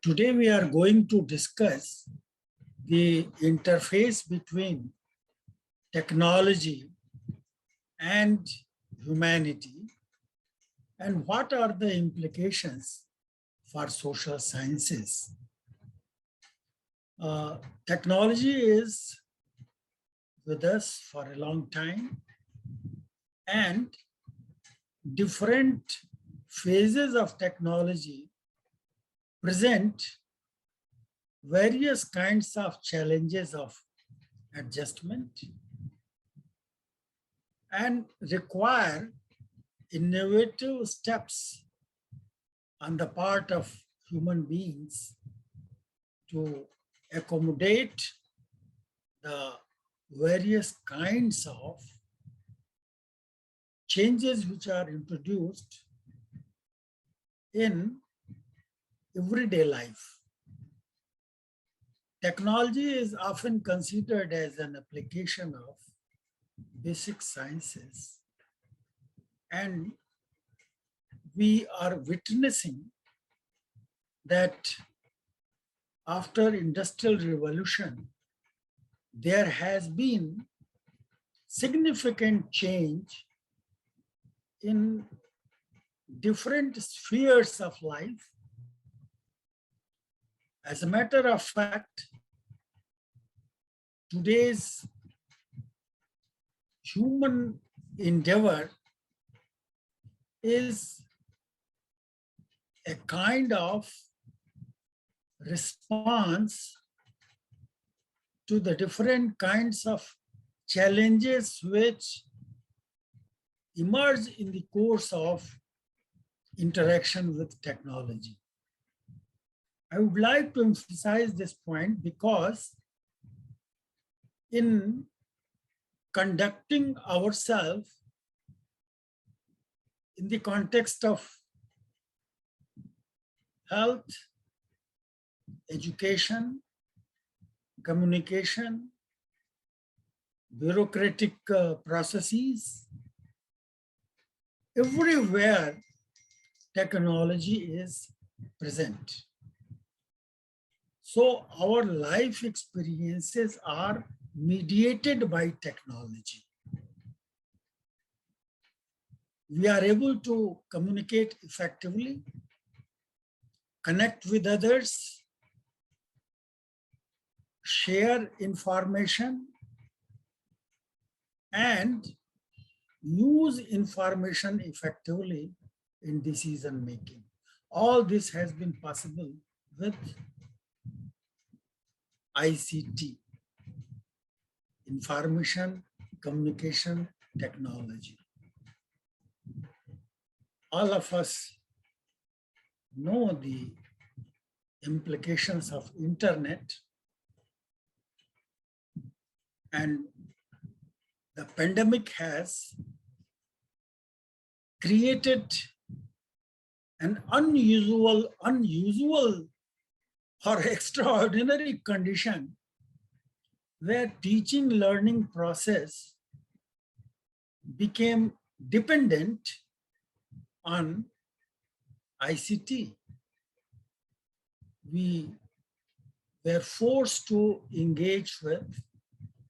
Today we are going to discuss the interface between technology and humanity and what are the implications for social sciences. Technology is with us for a long time, and different phases of technology present various kinds of challenges of adjustment and require innovative steps on the part of human beings to accommodate the various kinds of changes which are introduced in everyday life. Technology is often considered as an application of basic sciences, and we are witnessing that after Industrial Revolution, there has been significant change in different spheres of life. As a matter of fact, today's human endeavor is a kind of response to the different kinds of challenges which emerge in the course of interaction with technology. I would like to emphasize this point because in conducting ourselves in the context of health, education, communication, bureaucratic processes, everywhere technology is present. So our life experiences are mediated by technology. We are able to communicate effectively, connect with others, share information, and use information effectively in decision making. All this has been possible with ICT, information communication technology. All of us know the implications of internet, and the pandemic has created an unusual or extraordinary condition where teaching learning process became dependent on ICT. We were forced to engage with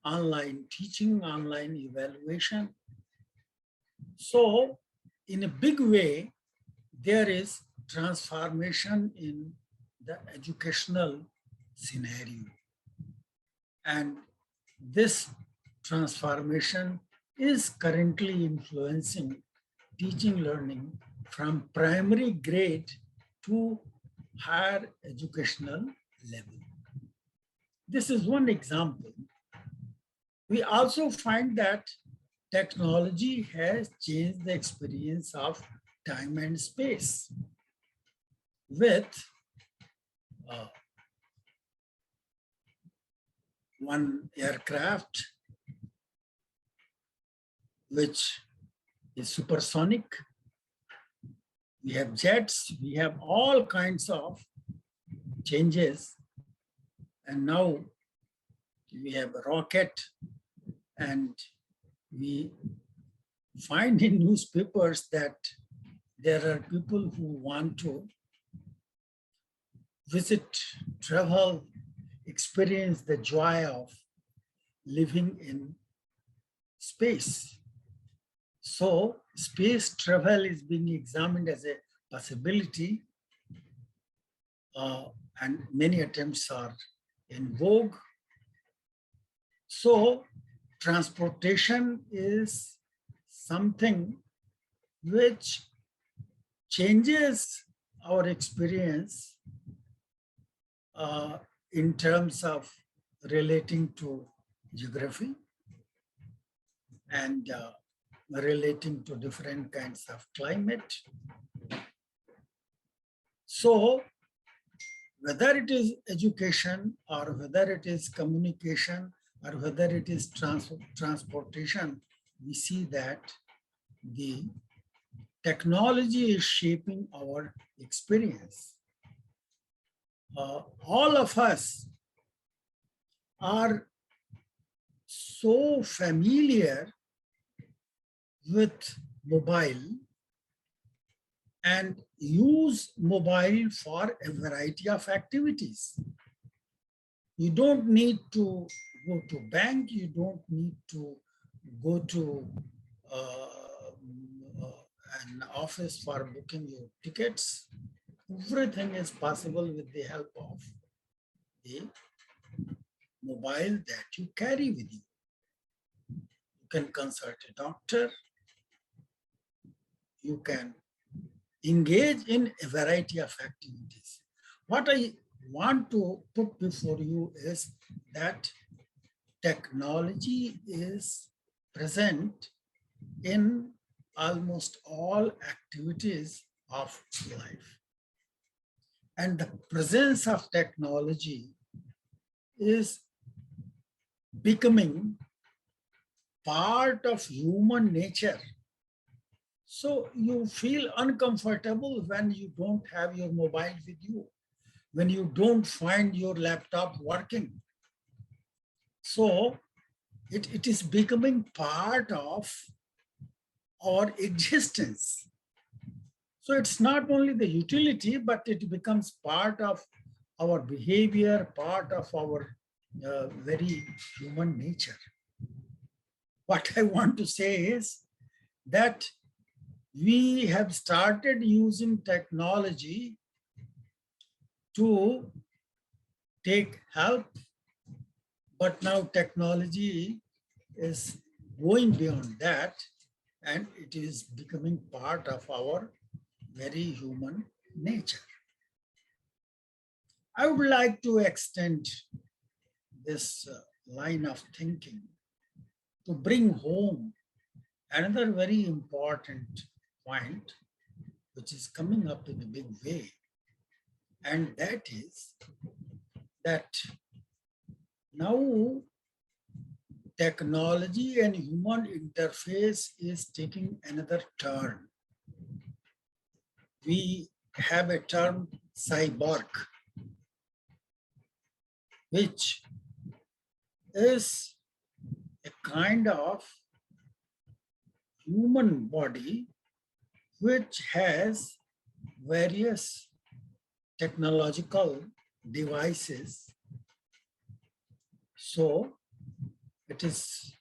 online teaching, online evaluation. So in a big way, there is transformation in the educational scenario. And this transformation is currently influencing teaching learning from primary grade to higher educational level. This is one example. We also find that technology has changed the experience of time and space. With one aircraft, which is supersonic, we have jets, we have all kinds of changes, and now we have a rocket, and we find in newspapers that there are people who want to visit, travel, experience the joy of living in space. So space travel is being examined as a possibility, and many attempts are in vogue. So transportation is something which changes our experience in terms of relating to geography and relating to different kinds of climate. So whether it is education or whether it is communication or whether it is transportation, we see that the technology is shaping our experience. All of us are so familiar with mobile and use mobile for a variety of activities. You don't need to go to bank, you don't need to go to an office for booking your tickets. Everything is possible with the help of the mobile that you carry with you. You can consult a doctor, you can engage in a variety of activities. What I want to put before you is that technology is present in almost all activities of life. And the presence of technology is becoming part of human nature. So you feel uncomfortable when you don't have your mobile with you, when you don't find your laptop working. So it is becoming part of our existence. So it's not only the utility, but it becomes part of our behavior, part of our very human nature. What I want to say is that we have started using technology to take help, but now technology is going beyond that and it is becoming part of our very human nature. I would like to extend this line of thinking to bring home another very important point, which is coming up in a big way. And that is that now technology and human interface is taking another turn. We have a term cyborg, which is a kind of human body which has various technological devices. So it is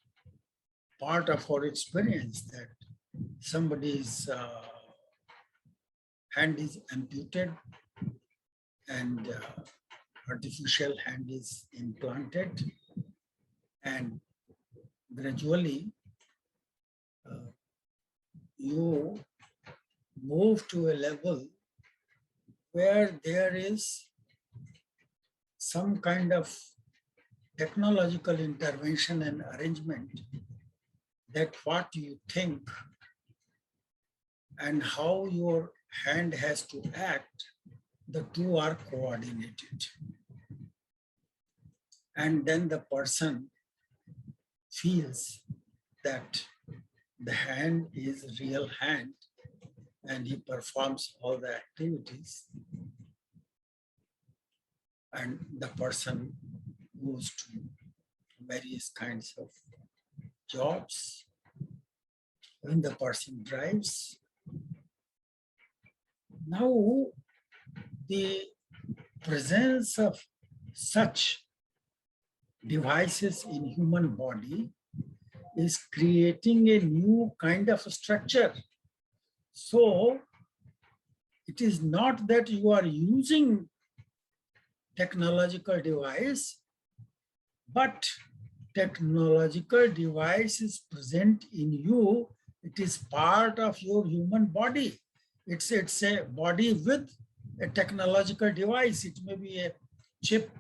part of our experience that somebody's hand is amputated and artificial hand is implanted, and gradually you move to a level where there is some kind of technological intervention and arrangement that what you think and how your hand has to act, the two are coordinated. And then the person feels that the hand is real hand and he performs all the activities. And the person goes to various kinds of jobs. When the person drives, now the presence of such devices in human body is creating a new kind of structure. So it is not that you are using technological device, but technological device is present in you. It is part of your human body. It's a body with a technological device. It may be a chip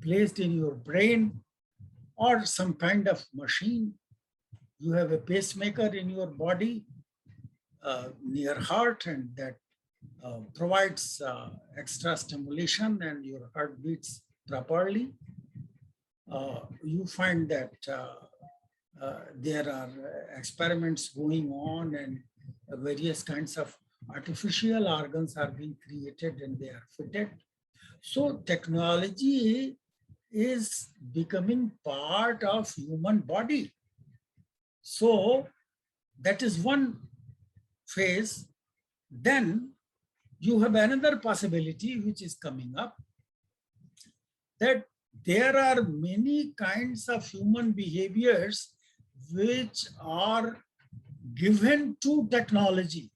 placed in your brain or some kind of machine. You have a pacemaker in your body near heart, and that provides extra stimulation and your heart beats properly. You find that there are experiments going on, and various kinds of artificial organs are being created and they are fitted. So technology is becoming part of human body. So that is one phase. Then you have another possibility which is coming up, that there are many kinds of human behaviors which are given to technology.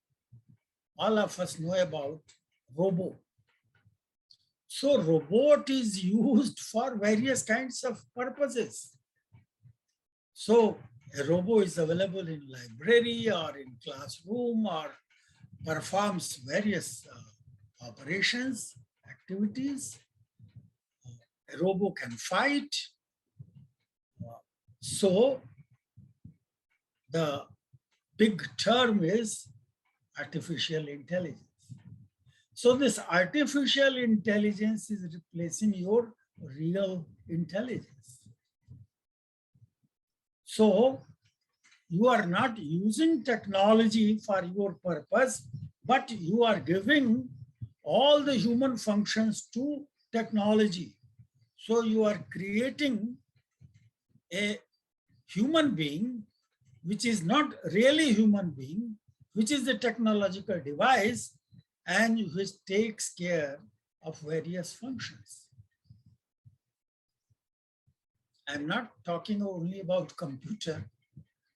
All of us know about Robo. So robot is used for various kinds of purposes. So a Robo is available in library or in classroom or performs various operations, activities. A Robo can fight. So the big term is artificial intelligence. So this artificial intelligence is replacing your real intelligence. So you are not using technology for your purpose, but you are giving all the human functions to technology. So you are creating a human being, which is not really human being, which is a technological device and which takes care of various functions. I'm not talking only about computer.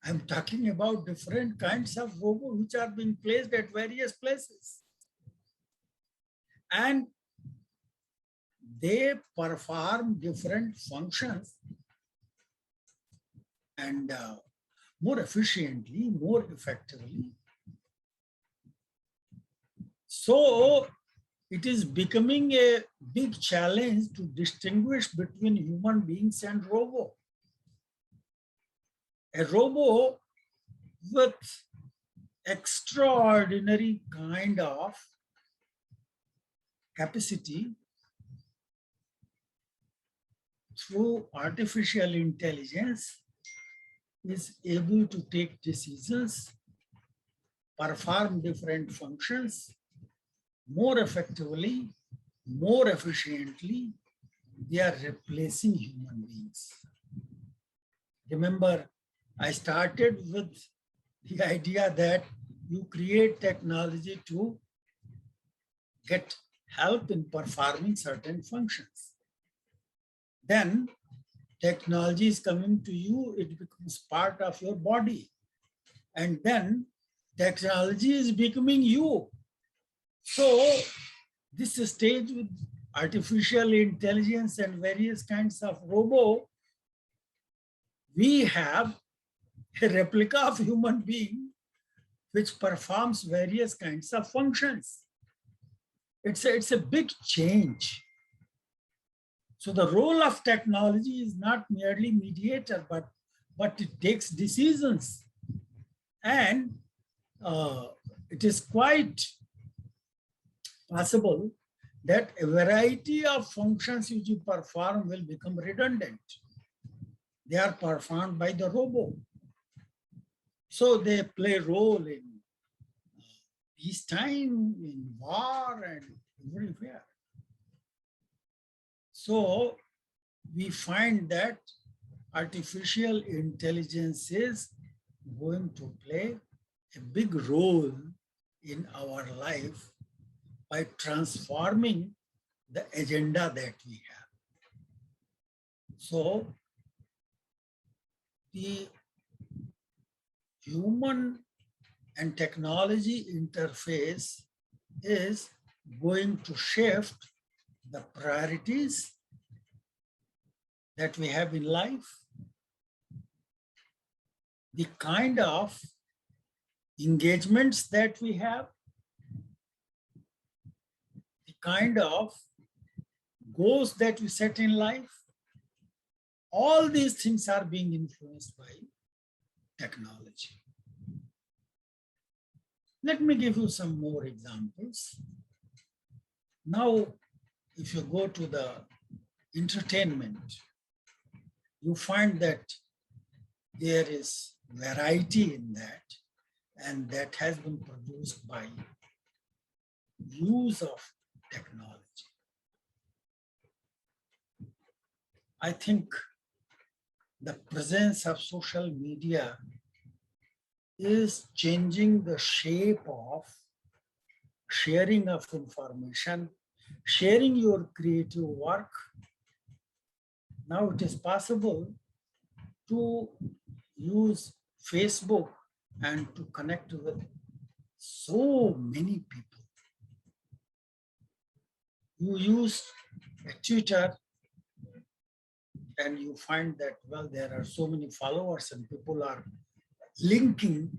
I'm talking about different kinds of robots which are being placed at various places. And they perform different functions and more efficiently, more effectively. So it is becoming a big challenge to distinguish between human beings and robo. A robo with extraordinary kind of capacity through artificial intelligence is able to take decisions, perform different functions more effectively, more efficiently. They are replacing human beings. Remember, I started with the idea that you create technology to get help in performing certain functions. Then technology is coming to you, it becomes part of your body. And then technology is becoming you. So this stage with artificial intelligence and various kinds of robo, we have a replica of human being which performs various kinds of functions. It's a big change. So the role of technology is not merely mediator, but it takes decisions. And it is quite possible that a variety of functions which you perform will become redundant. They are performed by the robo. So they play role in peacetime, in war, and everywhere. So we find that artificial intelligence is going to play a big role in our life by transforming the agenda that we have. So the human and technology interface is going to shift the priorities that we have in life, the kind of engagements that we have, the kind of goals that we set in life. All these things are being influenced by technology. Let me give you some more examples. Now, if you go to the entertainment, you find that there is variety in that, and that has been produced by use of technology. I think the presence of social media is changing the shape of sharing of information, sharing your creative work. Now it is possible to use Facebook and to connect with so many people. You use a Twitter and you find that, well, there are so many followers and people are linking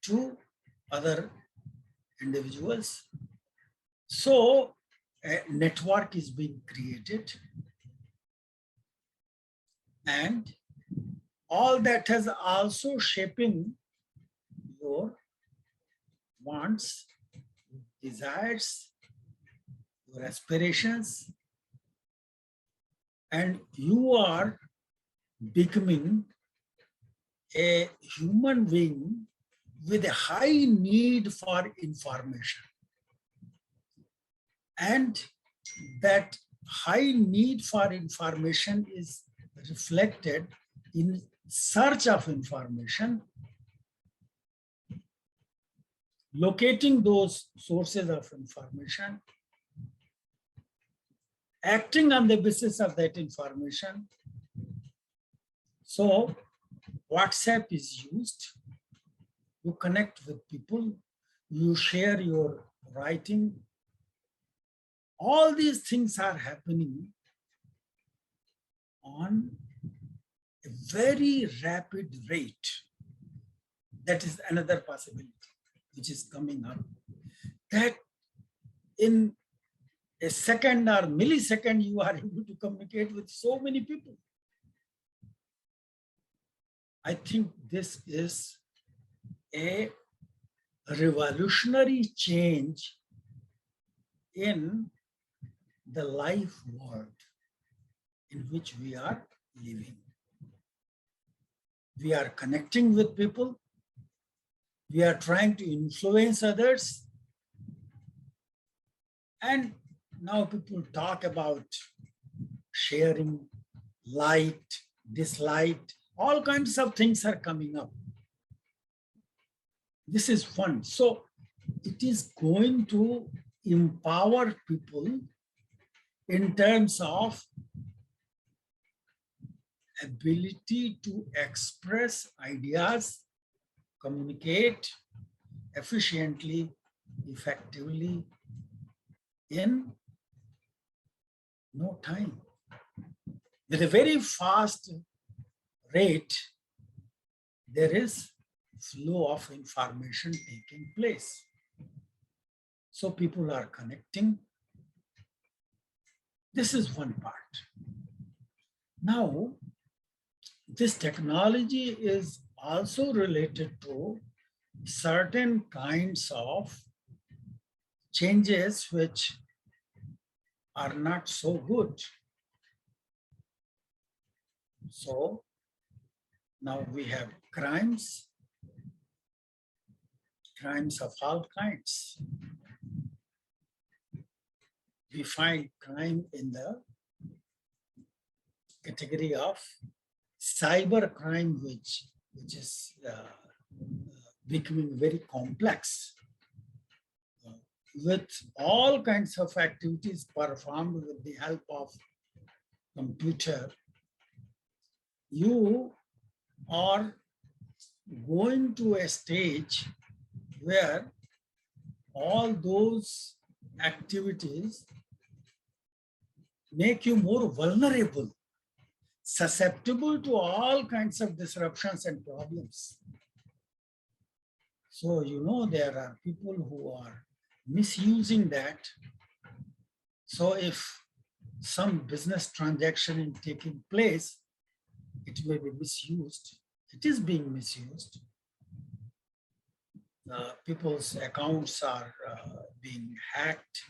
to other individuals. So a network is being created, and all that has also shaping your wants, desires, your aspirations, and you are becoming a human being with a high need for information. And that high need for information is reflected in search of information, locating those sources of information, acting on the basis of that information. So WhatsApp is used, you connect with people, you share your writing. All these things are happening on a very rapid rate. That is another possibility which is coming up, that in a second or millisecond you are able to communicate with so many people. I think this is a revolutionary change in the life world in which we are living. We are connecting with people. We are trying to influence others. And now people talk about sharing, liked, disliked, all kinds of things are coming up. This is fun. So it is going to empower people in terms of ability to express ideas, communicate efficiently, effectively, in no time. With a very fast rate, there is flow of information taking place. So people are connecting. This is one part. Now, this technology is also related to certain kinds of changes which are not so good. So now we have crimes of all kinds. We find crime in the category of cyber crime, which is becoming very complex. with all kinds of activities performed with the help of computer, you are going to a stage where all those activities make you more vulnerable, susceptible to all kinds of disruptions and problems. So, there are people who are misusing that. So if some business transaction is taking place, it may be misused. It is being misused. People's accounts are being hacked.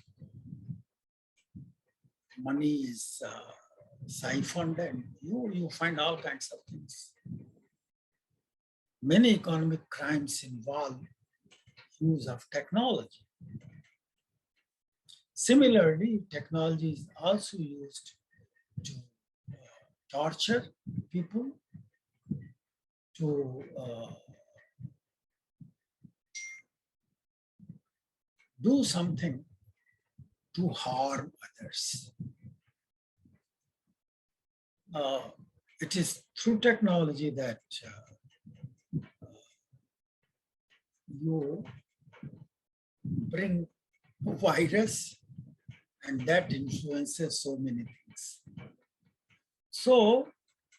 Money is siphoned, and you find all kinds of things. Many economic crimes involve use of technology. Similarly, technology is also used to torture people, to do something to harm others. It is through technology that you bring a virus, and that influences so many things. So,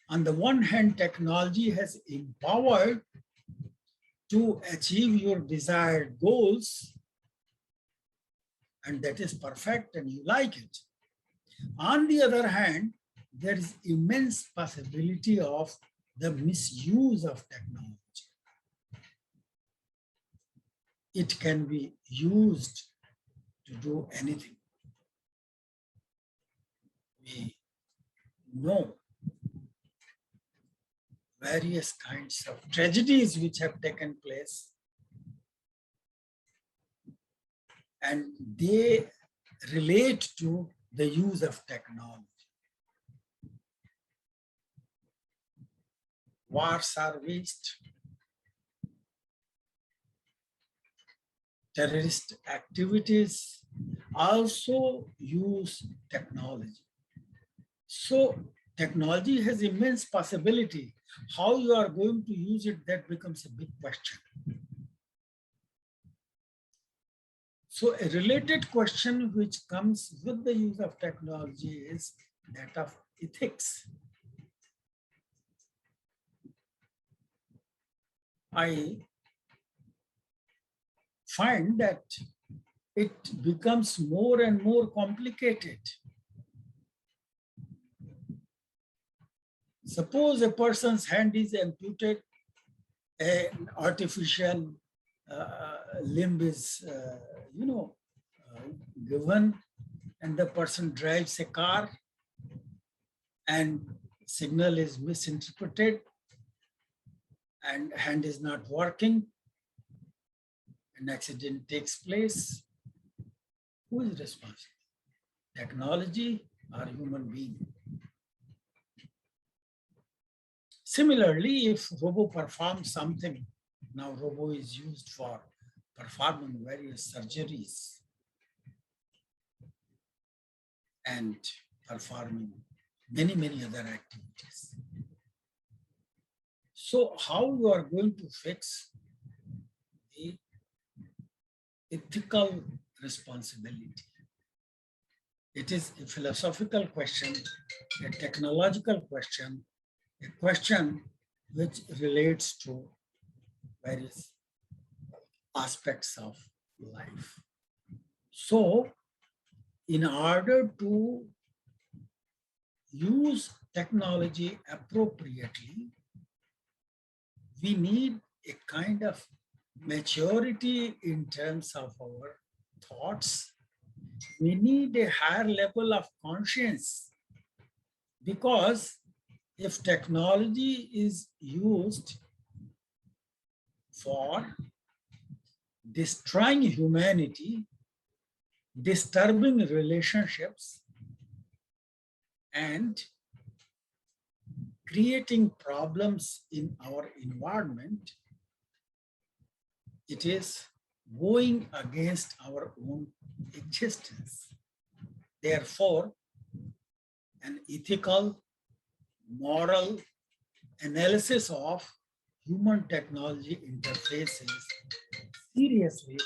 on the one hand, technology has empowered to achieve your desired goals, and that is perfect and you like it. On the other hand, there is immense possibility of the misuse of technology. It can be used to do anything. We know various kinds of tragedies which have taken place, and they relate to the use of technology. Wars are waged, terrorist activities also use technology. So technology has immense possibility. How you are going to use it, that becomes a big question. So a related question which comes with the use of technology is that of ethics. I find that it becomes more and more complicated. Suppose a person's hand is amputated, an artificial limb is, given, and the person drives a car and signal is misinterpreted and hand is not working. An accident takes place. Who is responsible? Technology or human being? Similarly, if Robo performs something, now Robo is used for performing various surgeries and performing many, many other activities. So how you are going to fix the ethical responsibility? It is a philosophical question, a technological question, a question which relates to various aspects of life. So, in order to use technology appropriately, we need a kind of maturity in terms of our thoughts. We need a higher level of conscience, because if technology is used for destroying humanity, disturbing relationships, and creating problems in our environment, it is going against our own existence. Therefore, an ethical, moral analysis of human technology interfaces seriously